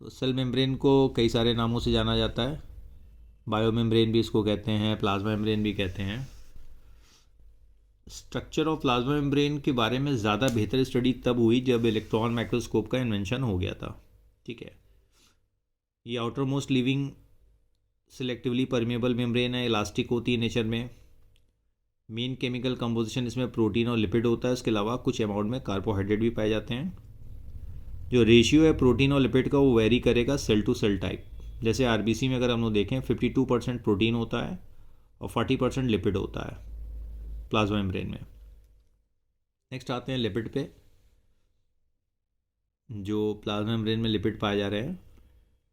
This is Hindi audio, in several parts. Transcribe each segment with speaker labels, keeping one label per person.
Speaker 1: तो सेल मेम्ब्रेन को कई सारे नामों से जाना जाता है। बायो मेम्ब्रेन भी इसको कहते हैं, प्लाज्मा मेम्ब्रेन भी कहते हैं। स्ट्रक्चर ऑफ प्लाज्मा मेम्ब्रेन के बारे में ज़्यादा बेहतर स्टडी तब हुई जब इलेक्ट्रॉन माइक्रोस्कोप का इन्वेंशन हो गया था। ठीक है, ये outer most living selectively permeable membrane है, इलास्टिक होती है नेचर में। मेन केमिकल कंपोजिशन इसमें प्रोटीन और लिपिड होता है, इसके अलावा कुछ अमाउंट में कार्बोहाइड्रेट भी पाए जाते हैं। जो रेशियो है प्रोटीन और लिपिड का वो वेरी करेगा सेल टू सेल टाइप। जैसे आरबीसी में अगर हम लोग देखें 52% प्रोटीन होता है और 40% लिपिड होता है प्लाज्मा मेम्ब्रेन में। नेक्स्ट आते हैं लिपिड पे। जो प्लाज्मा मेम्ब्रेन में लिपिड पाए जा रहे हैं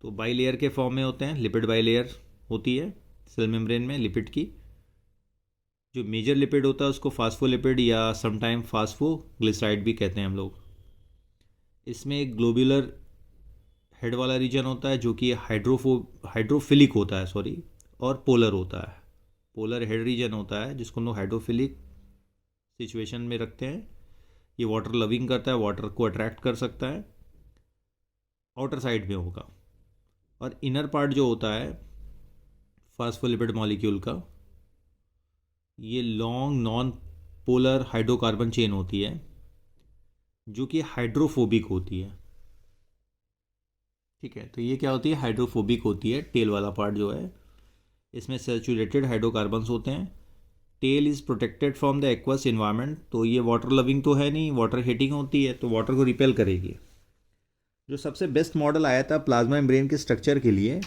Speaker 1: तो बाई लेयर के फॉर्म में होते हैं। लिपिड बाई लेयर होती है सेल मेम्ब्रेन में लिपिड की। जो मेजर लिपिड होता है उसको फास्फोलिपिड या समटाइम फास्फोग्लिसराइड भी कहते हैं हम लोग। इसमें एक ग्लोबुलर हेड वाला रीजन होता है जो कि हाइड्रोफिलिक होता है, और पोलर होता है। पोलर हेड रीजन होता है जिसको हम लोग हाइड्रोफिलिक सिचुएशन में रखते हैं। ये वाटर लविंग करता है, वाटर को अट्रैक्ट कर सकता है, आउटर साइड में होगा। और इनर पार्ट जो होता है फास्फोलिपिड मॉलिक्यूल का, ये long non polar hydrocarbon chain होती है जो कि हाइड्रोफोबिक होती है। ठीक है, तो ये क्या होती है, हाइड्रोफोबिक होती है। टेल वाला पार्ट जो है इसमें सैचुरेटेड हाइड्रोकार्बन्स होते हैं। Tail is protected from the aqueous environment. तो ये वाटर लविंग तो है नहीं, वाटर हीटिंग होती है तो वाटर को रिपेल करेगी। जो सबसे बेस्ट मॉडल आया था प्लाज्मा मेम्ब्रेन के स्ट्रक्चर के लिए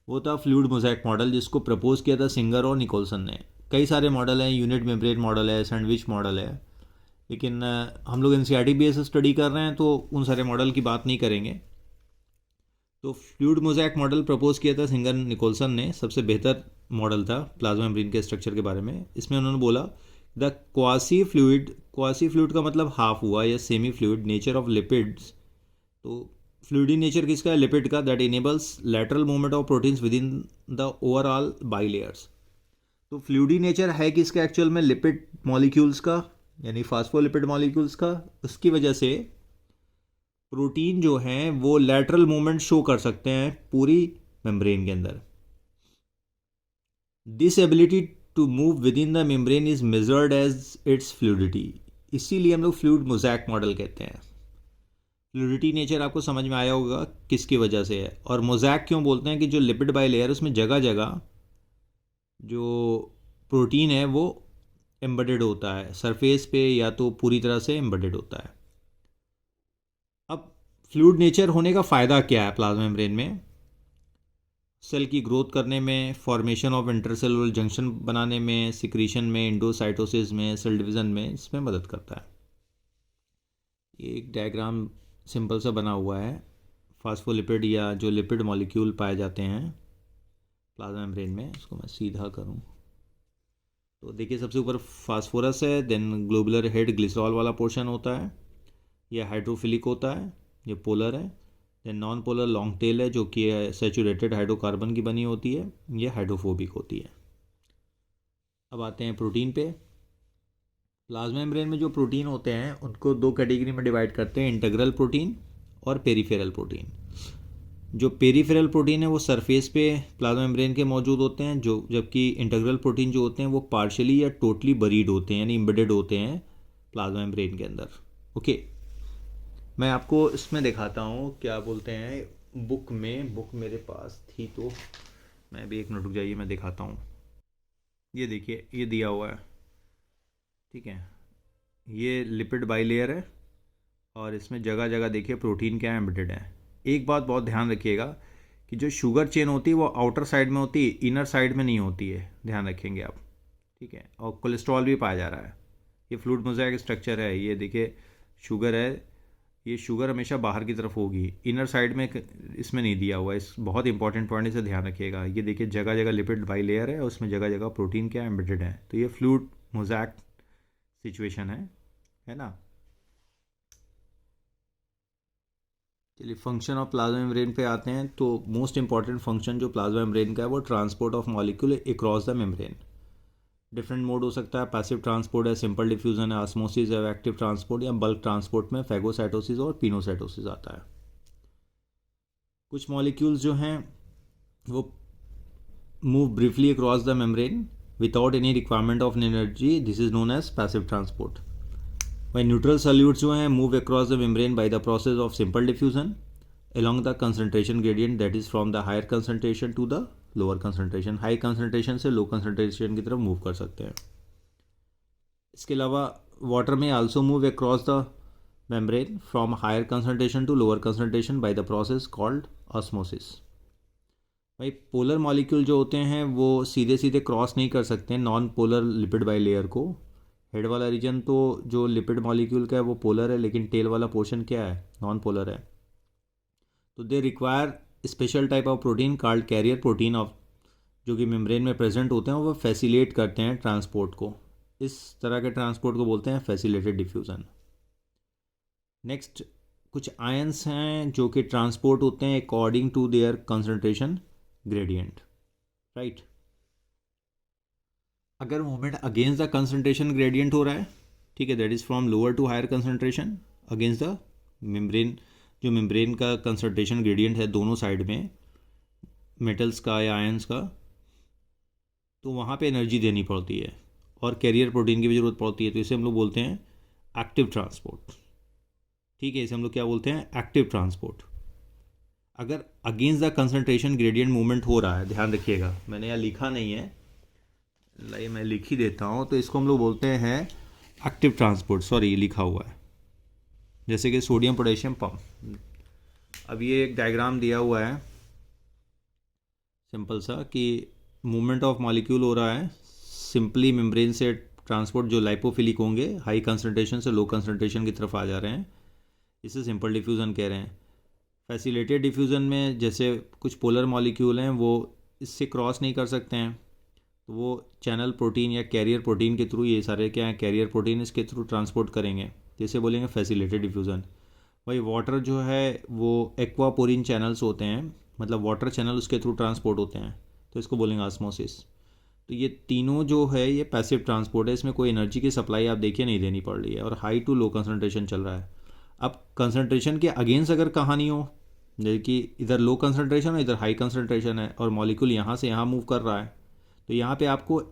Speaker 1: वो था फ्लूइड मोज़ेक मॉडल, जिसको प्रपोज किया था सिंगर और निकोलसन ने। कई सारे मॉडल हैं, यूनिट मेम्ब्रेन मॉडल है, सैंडविच मॉडल है, लेकिन हम लोग एनसीईआरटी बेस स्टडी कर रहे हैं तो उन सारे मॉडल की बात नहीं करेंगे। तो फ्लूइड मोज़ेक मॉडल प्रपोज किया था सिंगर निकोलसन ने, सबसे बेहतर मॉडल था प्लाज्मा मेम्ब्रेन के स्ट्रक्चर के बारे में। इसमें उन्होंने बोला द क्वासी फ्लूइड का मतलब हाफ हुआ या semi fluid nature of lipids. तो फ्लूइडी नेचर किसका है, लिपिड का, that enables lateral movement of proteins with in the overall by layers. तो फ्लूइडी नेचर है किसका एक्चुअल में, लिपिड मॉलिक्यूल्स का, यानी फास्फोलिपिड मॉलिक्यूल्स का। उसकी वजह से प्रोटीन जो हैं वो लैटरल मूवमेंट शो कर सकते हैं पूरी मेम्ब्रेन के अंदर। This ability to move within the membrane is measured as its fluidity. इसीलिए हम लोग फ्लूइड मोज़ेक मॉडल कहते हैं। फ्लूइडिटी नेचर आपको समझ में आया होगा किसकी वजह से है। और मोज़ेक क्यों बोलते हैं कि जो लिपिड बाई लेयर उसमें जगह जगह जो प्रोटीन है वो एम्बेडेड होता है सरफेस पे, या तो पूरी तरह से एम्बेडेड होता है। अब फ्लूइड नेचर होने का फ़ायदा क्या है प्लाज्मा मेम्ब्रेन में, सेल की ग्रोथ करने में, फॉर्मेशन ऑफ इंटरसेलुलर जंक्शन बनाने में, सिक्रीशन में, इंडोसाइटोसिस में, सेल डिवीज़न में, इसमें मदद करता है। ये एक डायग्राम सिंपल सा बना हुआ है। फास्फोलिपिड या जो लिपिड मॉलिक्यूल पाए जाते हैं प्लाज्मा मेम्ब्रेन में, इसको मैं सीधा करूं तो देखिए सबसे ऊपर फास्फोरस है, देन ग्लोबुलर हेड ग्लिसरॉल वाला पोर्शन होता है, यह हाइड्रोफिलिक होता है, ये पोलर है। Then non polar long tail है जो कि सैचुरेटेड हाइड्रोकार्बन की बनी होती है, ये हाइड्रोफोबिक होती है। अब आते हैं प्रोटीन पे। प्लाज्मा मेम्ब्रेन में जो प्रोटीन होते हैं उनको दो कैटेगरी में डिवाइड करते हैं, इंटीग्रल प्रोटीन और पेरिफेरल प्रोटीन। जो पेरिफेरल प्रोटीन है वो सरफेस पे प्लाज्मा मेम्ब्रेन के मौजूद होते हैं, जो जबकि इंटीग्रल प्रोटीन जो होते हैं वो पार्शियली या टोटली बरीड होते हैं, यानी एम्बेडेड होते हैं प्लाज्मा मेम्ब्रेन के अंदर। ओके, मैं आपको इसमें दिखाता हूँ क्या बोलते हैं बुक मेरे पास थी तो मैं भी, एक मिनट रुक जाइए, मैं दिखाता हूँ। ये देखिए ये दिया हुआ है, ठीक है, ये लिपिड बाई लेयर है और इसमें जगह जगह देखिए प्रोटीन क्या एम्बेडेड है। एक बात बहुत ध्यान रखिएगा कि जो शुगर चेन होती है वो आउटर साइड में होती है, इनर साइड में नहीं होती है, ध्यान रखेंगे आप, ठीक है। और कोलेस्ट्रॉल भी पाया जा रहा है। ये फ्लूइड मोज़ेक स्ट्रक्चर है, ये देखिए शुगर है, ये शुगर हमेशा बाहर की तरफ होगी, इनर साइड में इसमें नहीं दिया हुआ है। इस बहुत इंपॉर्टेंट पॉइंट, इसे ध्यान रखिएगा। ये देखिए जगह जगह लिपिड बाई लेयर है और उसमें जगह जगह प्रोटीन क्या एम्बेडेड है। तो ये फ्लूइड मोज़ेक सिचुएशन है ना। चलिए फंक्शन ऑफ प्लाज्मा मेम्ब्रेन पे आते हैं। तो मोस्ट इंपॉर्टेंट फंक्शन जो प्लाज्मा मेम्ब्रेन का है वो transport of molecule across the membrane. Different mode हो सकता है, पैसिव ट्रांसपोर्ट है, सिंपल डिफ्यूजन है, ऑस्मोसिस है, एक्टिव ट्रांसपोर्ट, या बल्क ट्रांसपोर्ट में फैगोसाइटोसिस और पिनोसाइटोसिस आता है। कुछ मॉलिक्यूल्स जो हैं वो move briefly across the membrane without any requirement of energy, this is known as passive transport. वही न्यूट्रल सॉल्यूट्स जो हैं move across the membrane by the process of simple diffusion along the concentration gradient, that is from the higher concentration to the lower concentration। High concentration से लो concentration की तरफ मूव कर सकते हैं। इसके अलावा वाटर में also move across the membrane from higher concentration to lower concentration by the process called osmosis। भाई पोलर मॉलिक्यूल जो होते हैं वो सीधे सीधे क्रॉस नहीं कर सकते हैं non polar lipid by layer को। हेड वाला रीजन तो जो लिपिड मॉलिक्यूल का है वो पोलर है, लेकिन टेल वाला पोर्शन क्या है, नॉन पोलर है। तो they require special type of protein called carrier protein of, जो कि मेम्ब्रेन में प्रेजेंट होते हैं, वो फैसिलिटेट करते हैं ट्रांसपोर्ट को। इस तरह के ट्रांसपोर्ट को बोलते हैं फैसिलिटेटेड डिफ्यूज़न। नेक्स्ट कुछ आयंस हैं जो कि ट्रांसपोर्ट होते हैं according to their concentration gradient, right. अगर movement against the concentration gradient हो रहा है, ठीक है, that is from lower to higher concentration against the membrane, जो मेम्ब्रेन का कंसंट्रेशन ग्रेडियंट है दोनों साइड में मेटल्स का या आयंस का, तो वहाँ पे एनर्जी देनी पड़ती है और कैरियर प्रोटीन की भी ज़रूरत पड़ती है। तो इसे हम लोग बोलते हैं एक्टिव ट्रांसपोर्ट, ठीक है, इसे हम लोग क्या बोलते हैं, एक्टिव ट्रांसपोर्ट। अगर against the concentration gradient movement हो रहा है, ध्यान रखिएगा, मैंने यहाँ लिखा नहीं है, लाइए मैं लिख ही देता हूँ, तो इसको हम लोग बोलते हैं एक्टिव ट्रांसपोर्ट। सॉरी, ये लिखा हुआ है, जैसे कि सोडियम पोटेशियम पंप। अब ये एक डायग्राम दिया हुआ है सिंपल सा कि मूवमेंट ऑफ मॉलिक्यूल हो रहा है सिंपली मेम्ब्रेन से ट्रांसपोर्ट, जो लाइपोफिलिक होंगे हाई कंसंट्रेशन से लो कंसंट्रेशन की तरफ आ जा रहे हैं, इसे सिंपल डिफ्यूज़न कह रहे हैं। फैसिलिटेटेड डिफ्यूज़न में जैसे कुछ पोलर मॉलिक्यूल हैं वो इससे क्रॉस नहीं कर सकते हैं, तो वो चैनल प्रोटीन या कैरियर प्रोटीन के थ्रू, ये सारे क्या हैं, कैरियर प्रोटीन, इसके थ्रू ट्रांसपोर्ट करेंगे, जैसे बोलेंगे फैसिलिटेटेड डिफ्यूज़न। भाई वाटर जो है वो एक्वापोरिन चैनल्स होते हैं, मतलब वाटर चैनल उसके थ्रू ट्रांसपोर्ट होते हैं, तो इसको बोलेंगे ऑस्मोसिस। तो ये तीनों जो है ये पैसिव ट्रांसपोर्ट है, इसमें कोई एनर्जी की सप्लाई आप देखिए नहीं देनी पड़ रही है, और हाई टू लो कंसंट्रेशन चल रहा है। अब कंसंट्रेशन के अगेंस्ट अगर कहानी हो, जैसे कि इधर लो कंसंट्रेशन है, इधर हाई कंसंट्रेशन है, और मॉलिक्यूल यहाँ से यहाँ मूव कर रहा है, तो यहाँ पे आपको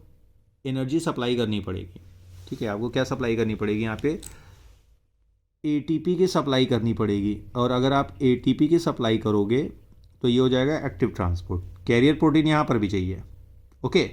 Speaker 1: एनर्जी सप्लाई करनी पड़ेगी, ठीक है। आपको क्या सप्लाई करनी पड़ेगी, यहाँ पे एटीपी की सप्लाई करनी पड़ेगी, और अगर आप एटीपी की सप्लाई करोगे तो ये हो जाएगा एक्टिव ट्रांसपोर्ट। कैरियर प्रोटीन यहाँ पर भी चाहिए, ओके।